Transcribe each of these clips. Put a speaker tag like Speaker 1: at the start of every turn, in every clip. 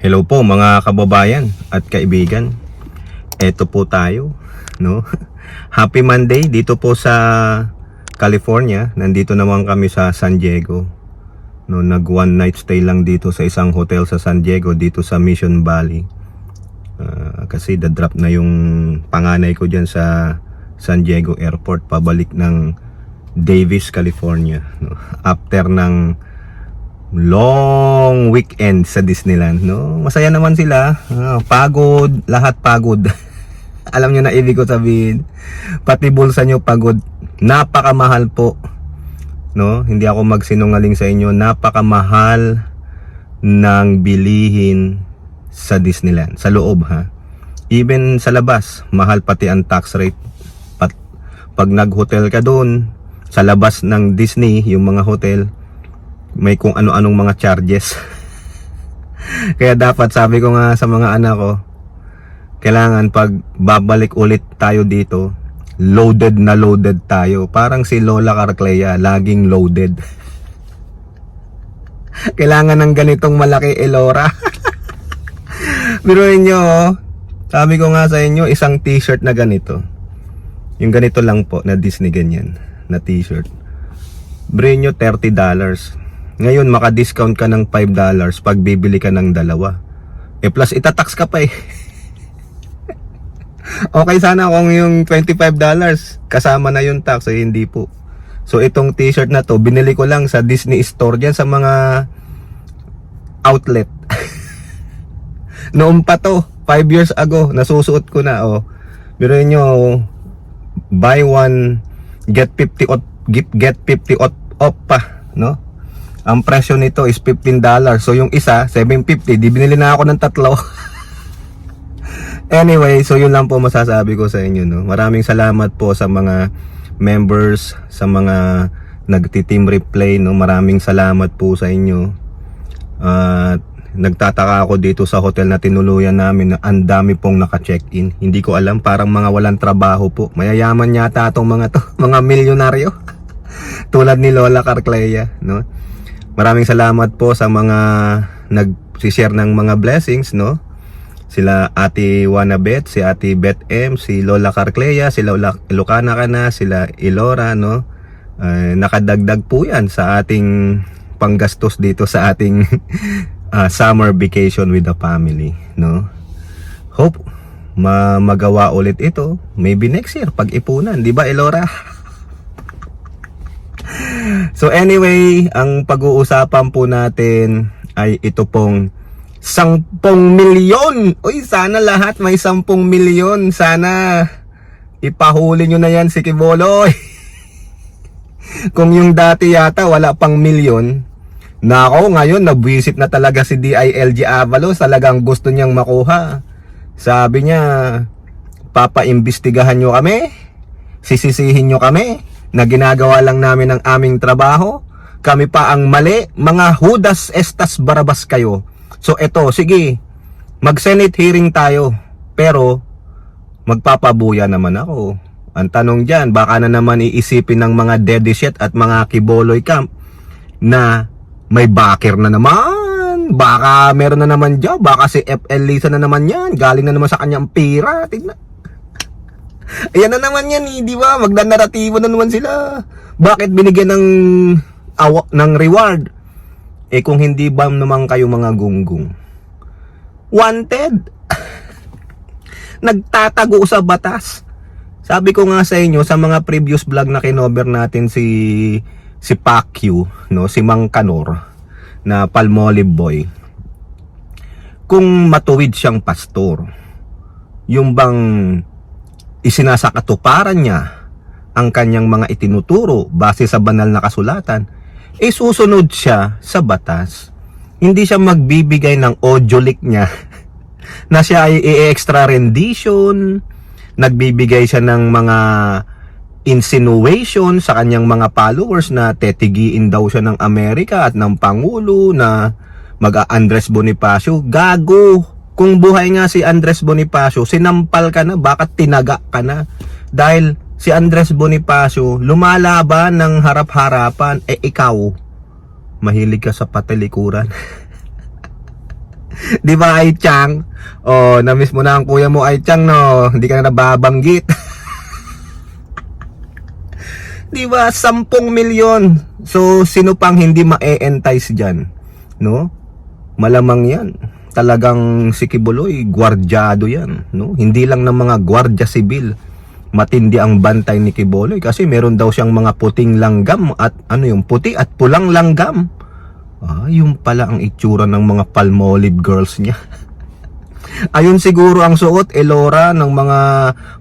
Speaker 1: Hello po mga kababayan at kaibigan. Eto po tayo, no? Happy Monday dito po sa California. Nandito naman kami sa San Diego. No, nag one night stay lang dito sa isang hotel sa San Diego dito sa Mission Valley. Kasi da-drop na yung panganay ko diyan sa San Diego Airport pabalik ng Davis, California, no? After ng long weekend sa Disneyland, no? Masaya naman sila. Pagod, lahat pagod. Alam nyo na ibig ko sabihin, pati bulsa nyo pagod. Napakamahal po, no? Hindi ako magsinungaling sa inyo. Napakamahal ng bilihin sa Disneyland, sa loob, ha. Even sa labas, mahal pati ang tax rate. Pag nag-hotel ka doon sa labas ng Disney, yung mga hotel, may kung ano-anong mga charges. Kaya dapat, sabi ko nga sa mga anak ko, kailangan pag babalik ulit tayo dito, loaded na loaded tayo. Parang si Lola Carclea, laging loaded. Kailangan ng ganitong malaki Elora. Biruin nyo, sabi ko nga sa inyo, isang t-shirt na ganito, yung ganito lang po na Disney ganyan na t-shirt, biruin nyo $30. Ngayon maka-discount ka ng $5 pag bibili ka ng dalawa. Plus itatax ka pa eh. Okay sana kung yung $25 kasama na yung tax, eh hindi po. So itong t-shirt na to, binili ko lang sa Disney Store dyan sa mga outlet. Noon pa to, 5 years ago, nasusuot ko na, oh. Biruin nyo, buy one, get 50 off pa, no? Ang presyo nito is $15. So yung isa, $7.50. Di binili na ako ng tatlo. Anyway, so yun lang po masasabi ko sa inyo, no? Maraming salamat po sa mga members, sa mga nagti-team replay, no? Maraming salamat po sa inyo. At nagtataka ako dito sa hotel na tinuluyan namin na ang dami pong naka-check-in. Hindi ko alam, parang mga walang trabaho po. Mayayaman yata itong mga to, mga milyonaryo. Tulad ni Lola Carclea, no? Maraming salamat po sa mga nag-share ng mga blessings, no? Sila Ate Wanabet, si Ate Beth M, si Lola Carclea, si Lola Lucana Kana, sila Ilora, no? Nakadagdag po yan sa ating panggastos dito sa ating summer vacation with the family, no? Hope magawa ulit ito, maybe next year pag ipunan, di ba Ilora? So anyway, ang pag-uusapan po natin ay ito pong 10 milyon. Uy, sana lahat may 10 milyon. Sana ipahuli nyo na yan si Kiboloy. Kung yung dati yata wala pang milyon, nako, ngayon nabwisit na talaga si DILG Avalos. Talagang gusto niyang makuha. Sabi niya, papaimbestigahan nyo kami, sisisihin nyo kami na ginagawa lang namin ang aming trabaho. Kami pa ang mali. Mga Judas estas Barabas kayo. So eto, sige, mag-Senate hearing tayo. Pero magpapabuya naman ako. Ang tanong dyan, baka na naman iisipin ng mga Dedichet at mga Kiboloy camp na may backer na naman. Baka meron na naman dyan. Baka si FL Lisa na naman yan. Galing na naman sa kanyang pira. Tignan. Ayan na naman yan, di ba? Magdanaratibo na naman sila. Bakit binigyan ng reward? Eh kung hindi ba naman kayo mga gunggong? Wanted. Nagtatago sa batas. Sabi ko nga sa inyo, sa mga previous vlog na kinover natin si Pacquiao, no? Si Mang Kanor na Palmolive boy. Kung matuwid siyang pastor, yung bang isinasakatuparan niya ang kanyang mga itinuturo base sa banal na kasulatan, susunod siya sa batas. Hindi siya magbibigay ng audio leak niya na siya ay i-extra rendition, nagbibigay siya ng mga insinuation sa kanyang mga followers na tetigiin daw siya ng Amerika at ng Pangulo, na mag-Andres Bonifacio. Gago! Kung buhay nga si Andres Bonifacio, sinampal ka na, baka tinaga ka na. Dahil si Andres Bonifacio lumalaban ng harap-harapan, ikaw mahilig ka sa patalikuran. Di ba, Ai Chang? Oh, na-miss mo na ang kuya mo, Ai Chang, no? Hindi ka na nababanggit. Di ba, 10 milyon. So, sino pang hindi ma-entice dyan? No? Malamang yan. Talagang si Kibuloy, gwardyado yan. No? Hindi lang ng mga gwardya sibil. Matindi ang bantay ni Kibuloy kasi meron daw siyang mga puting langgam at ano yung puti at pulang langgam. Yung pala ang itsura ng mga Palmolive girls niya. Ayun siguro ang suot, Elora, ng mga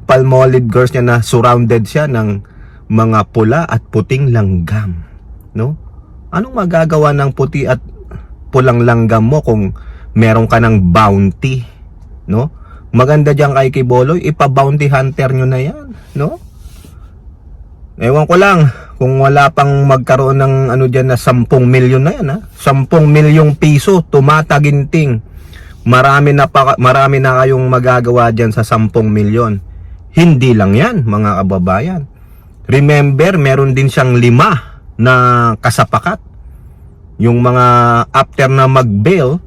Speaker 1: Palmolive girls niya na surrounded siya ng mga pula at puting langgam. No? Anong magagawa ng puti at pulang langgam mo kung meron ka ng bounty? No? Maganda diyan kay Kibuloy, ipa-bounty hunter nyo na yan. No? Ewan ko lang kung wala pang magkaroon ng ano dyan na 10 milyon na yan, ha? 10 milyong piso tumataginting. Marami na kayong magagawa dyan sa 10 milyon. Hindi lang yan, mga kababayan. Remember, meron din siyang 5 na kasapakat. Yung mga after na mag-bail,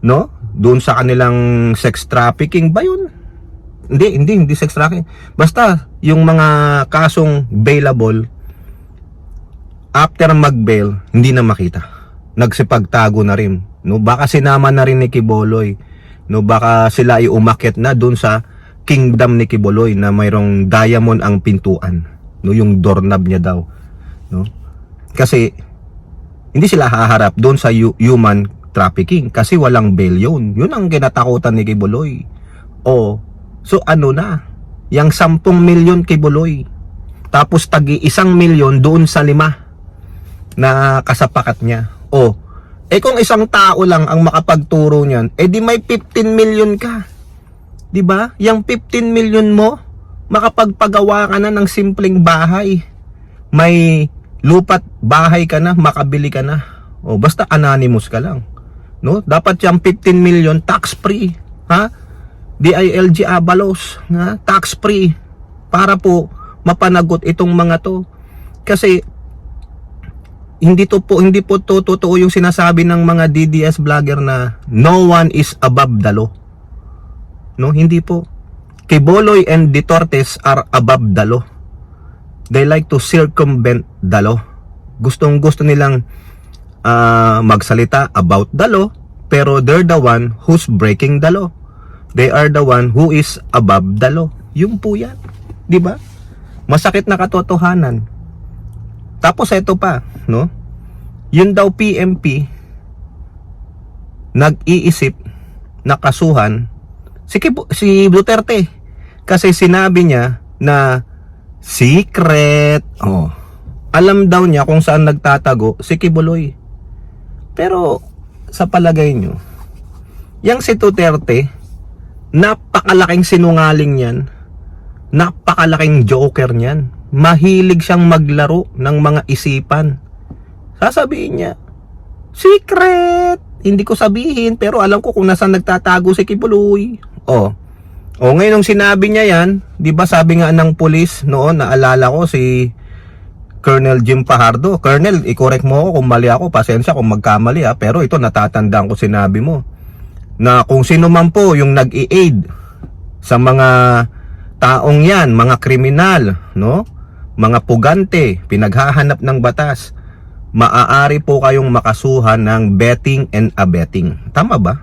Speaker 1: no? Doon sa kanilang sex trafficking ba yun? Hindi sex trafficking. Basta, yung mga kasong bailable, after mag-bail, hindi na makita. Nagsipagtago na rin. No? Baka sinama na rin ni Kibuloy. No? Baka sila ay umakyat na doon sa kingdom ni Kibuloy na mayroong diamond ang pintuan. No? Yung doorknob niya daw. No? Kasi, hindi sila haharap doon sa human trafficking kasi walang bail yun. Yun ang kinatakutan ni Kibuloy. So ano na? Yang 10 milyon Kibuloy. Tapos tagi 1 milyon doon sa 5 na kasapakat niya. Kung isang tao lang ang makapagturo niyan, di may 15 milyon ka. 'Di ba? Yang 15 milyon mo, makapagpagawa ka na ng simpleng bahay. May lupat bahay ka na, makabili ka na. Basta anonymous ka lang. No? Dapat yung 15 million tax free, ha? DILG Abalos, ha? Tax free para po mapanagot itong mga to. Kasi hindi po totoo yung sinasabi ng mga DDS vlogger na no one is above the law. No, hindi po. Kibuloy and Dutertes are above the law. They like to circumvent the law. Gustong-gusto nilang magsalita about the law, pero they're the one who's breaking the law. They are the one who is above the law. Yung po yan, di ba? Masakit na katotohanan. Tapos ito pa, no? Yun daw PMP nag-iisip na kasuhan si Duterte kasi sinabi niya na secret. Alam daw niya kung saan nagtatago si Kibuloy. Pero sa palagay nyo, yang si Duterte, napakalaking sinungaling yan, napakalaking joker niyan. Mahilig siyang maglaro ng mga isipan. Sasabihin niya, secret, hindi ko sabihin, pero alam ko kung nasaan nagtatago si Kibuloy. Ngayon nung sinabi niya yan, di ba sabi nga ng pulis noon, naalala ko si Colonel Jim Fajardo. Colonel, i-correct mo ako kung mali ako, pasensya kung magkamali ha, pero ito natatandaan ko sinabi mo na kung sino man po yung nag-i-aid sa mga taong yan, mga kriminal, no? Mga pugante, pinaghahanap ng batas, maaari po kayong makasuhan ng betting and abetting. Tama ba?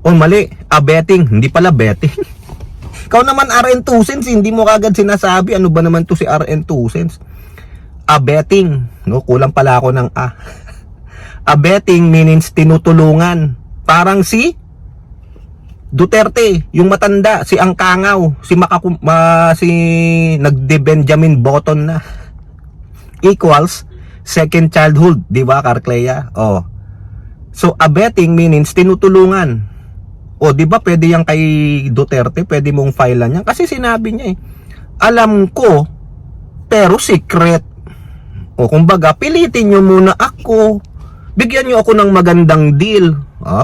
Speaker 1: Mali, abetting, hindi pala betting. Ikaw naman RN2 cents, hindi mo kagad sinasabi ano ba naman to si RN2 cents. Abetting, no? Kulang pala ako ng A. Abetting means tinutulungan. Parang si Duterte, yung matanda, si Angkangaw, si nagde-Benjamin Button na. Equals second childhood, di ba, Carclea? So abetting means tinutulungan. Di ba pwede yan kay Duterte, pwede mong filean yan kasi sinabi niya alam ko pero secret. Kumbaga, pilitin nyo muna ako. Bigyan nyo ako ng magandang deal.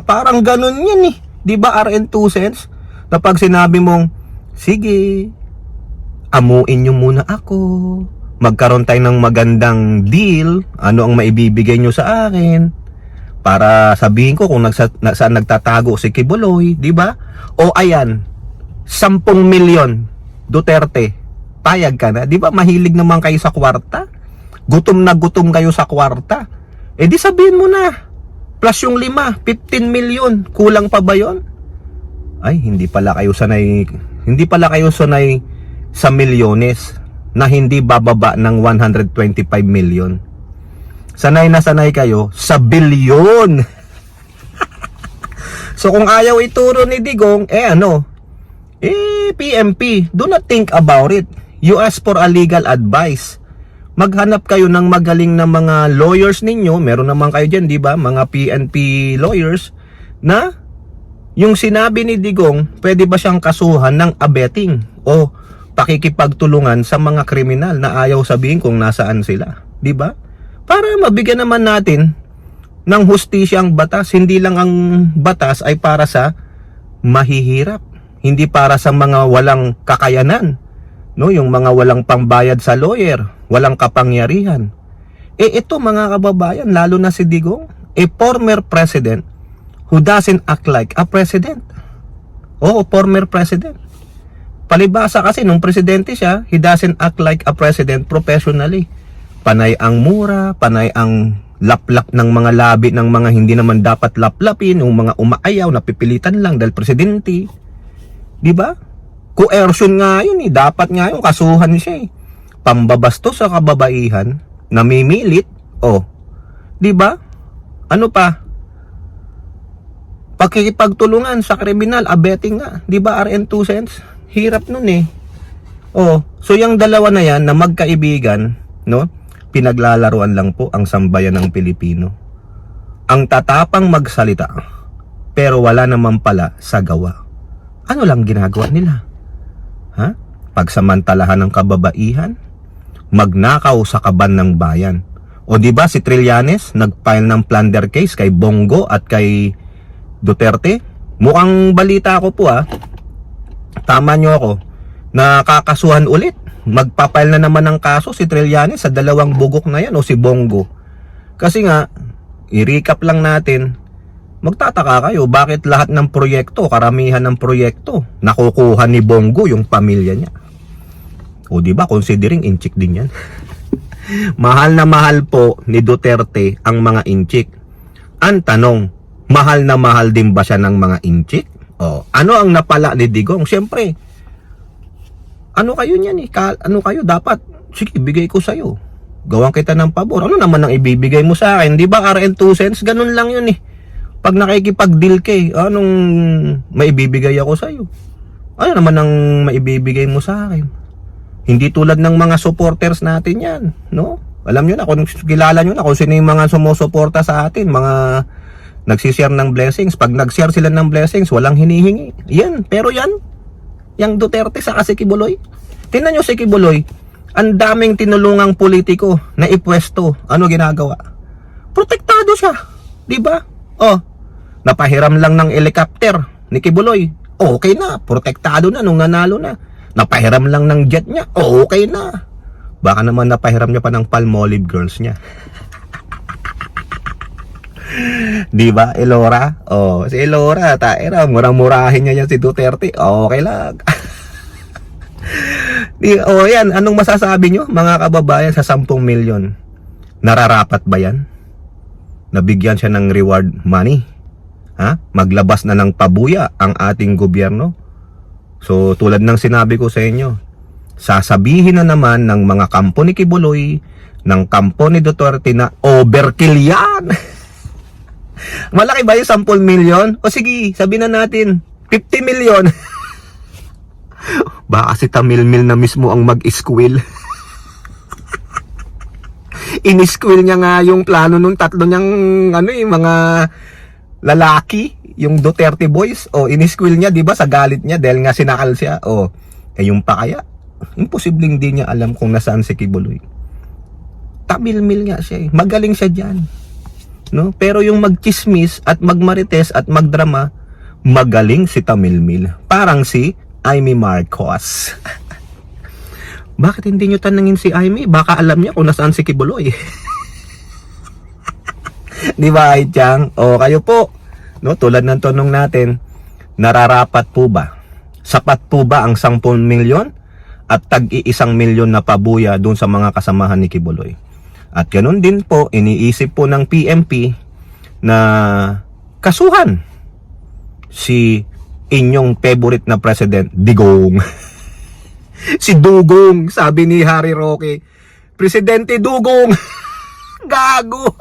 Speaker 1: Parang ganun yan Di ba RN2 cents? Na pag sinabi mong, sige, amuin nyo muna ako. Magkaroon tayo ng magandang deal. Ano ang maibibigay nyo sa akin? Para sabihin ko kung saan nagtatago si Kibuloy, di ba? O ayan, 10 milyon Duterte, payag ka na? Di ba mahilig naman kayo sa kwarta? Gutom na gutom kayo sa kwarta. Eh di sabihin mo na, plus yung 5, 15 milyon, kulang pa ba yon? Ay, hindi pala kayo sanay sa milyones na hindi bababa ng 125 million. Sanay na sanay kayo sa bilyon. So kung ayaw ituro ni Digong, PMP, do not think about it. You ask for a legal advice. Maghanap kayo ng magaling na mga lawyers ninyo. Meron naman kayo dyan, di ba? Mga PNP lawyers na yung sinabi ni Digong, pwede ba siyang kasuhan ng abetting o pakikipagtulungan sa mga kriminal na ayaw sabihin kung nasaan sila, di ba? Para mabigyan naman natin ng hustisya ang batas. Hindi lang ang batas ay para sa mahihirap, hindi para sa mga walang kakayanan, no? Yung mga walang pambayad sa lawyer, walang kapangyarihan. Ito mga kababayan, lalo na si Digong, a former president who doesn't act like a president. Oo, former president. Palibasa kasi nung presidente siya, he doesn't act like a president professionally. Panay ang mura, panay ang laplap ng mga labi ng mga hindi naman dapat laplapin, yung mga umaayaw, napipilitan lang dahil presidente. Di ba? Coercion nga yun dapat nga yun, kasuhan siya Pambabastos sa kababaihan, namimilit, di ba? Ano pa? Pagkikipagtulungan sa kriminal, abetting nga, di ba RN 2 cents? Hirap nun so yung dalawa na yan na magkaibigan, no? Pinaglalaruan lang po ang sambayan ng Pilipino. Ang tatapang magsalita, pero wala naman pala sa gawa. Ano lang ginagawa nila? Pagsamantalahan ng kababaihan, magnakaw sa kaban ng bayan. O di ba si Trillanes nag-file ng plunder case kay Bongo at kay Duterte? Mukhang balita ko po tama nyo ako, nakakasuhan ulit. Magpapile na naman ng kaso si Trillanes sa dalawang bugok na yan o si Bongo. Kasi nga, i-recap lang natin, magtataka kayo bakit lahat ng proyekto, karamihan ng proyekto, nakukuha ni Bongo yung pamilya niya. O di ba considering inchik din yan. Mahal na mahal po ni Duterte ang mga inchik. Ang tanong, mahal na mahal din ba siya ng mga inchik? Ano ang napala ni Digong? Siyempre, ano kayo niyan ano kayo dapat? Sige, bigay ko sa'yo. Gawan kita ng pabor. Ano naman ang ibibigay mo sa akin? Di ba RN 2 cents? Ganun lang yun Pag nakikipag-deal anong maibibigay ako sa'yo? Ano naman ang maibibigay mo sa akin? Hindi tulad ng mga supporters natin yan, no? Alam nyo na, kung kilala nyo na kung sino yung mga sumusuporta sa atin, mga nagsishare ng blessings. Pag nag-share sila ng blessings, walang hinihingi. Yan, pero yung Duterte sa si Kibuloy. Tingnan nyo si Kibuloy, ang daming tinulungang politiko na ipwesto. Ano ginagawa? Protektado siya, di ba? Napahiram lang ng helicopter ni Kibuloy. Okay na, protektado na nung nanalo na. Napahiram lang ng jet niya. Okay na. Baka naman napahiram niya pa ng Palmolive girls niya. Di ba, Elora? Si Elora, murang-murahin niya yan si Duterte. Okay lang. Yan, anong masasabi nyo, mga kababayan, sa 10 milyon? Nararapat ba yan? Nabigyan siya ng reward money? Maglabas na ng pabuya ang ating gobyerno? So, tulad ng sinabi ko sa inyo, sasabihin na naman ng mga kampo ni Kibuloy, ng kampo ni Duterte na overkill yan. Malaki ba yung 10 milyon? O sige, sabihin na natin 50 milyon. Baka si Tamilmil na mismo ang mag-squill. In-squill niya nga yung plano nung tatlo niyang mga lalaki, yung Duterte boys. In-squill niya, 'di ba, sa galit niya dahil nga sinakal siya. Yung pa kaya, imposibleng di niya alam kung nasaan si Kibuloy. Tamilmil nga siya. Magaling siya diyan. No? Pero yung magchismis at magmarites at magdrama, magaling si Tamilmil. Parang si Amy Marcos. Bakit hindi nyo tanungin si Amy? Baka alam niya kung nasaan si Kibuloy. Di ba, Ai Chang? O kayo po, no, tulad ng tanong natin, nararapat po ba? Sapat po ba ang 10 milyon at tag-1 milyon na pabuya doon sa mga kasamahan ni Kibuloy? At ganun din po, iniisip po ng PNP na kasuhan si inyong favorite na president, Digong. Si Dugong, sabi ni Harry Roque, Presidente Dugong. Gago.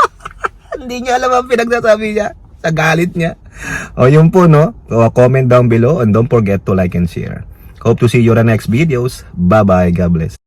Speaker 1: Hindi niya alam ang pinagsasabi niya sa galit niya. O yun po, no? O, comment down below and don't forget to like and share. Hope to see you on the next videos. Bye bye. God bless.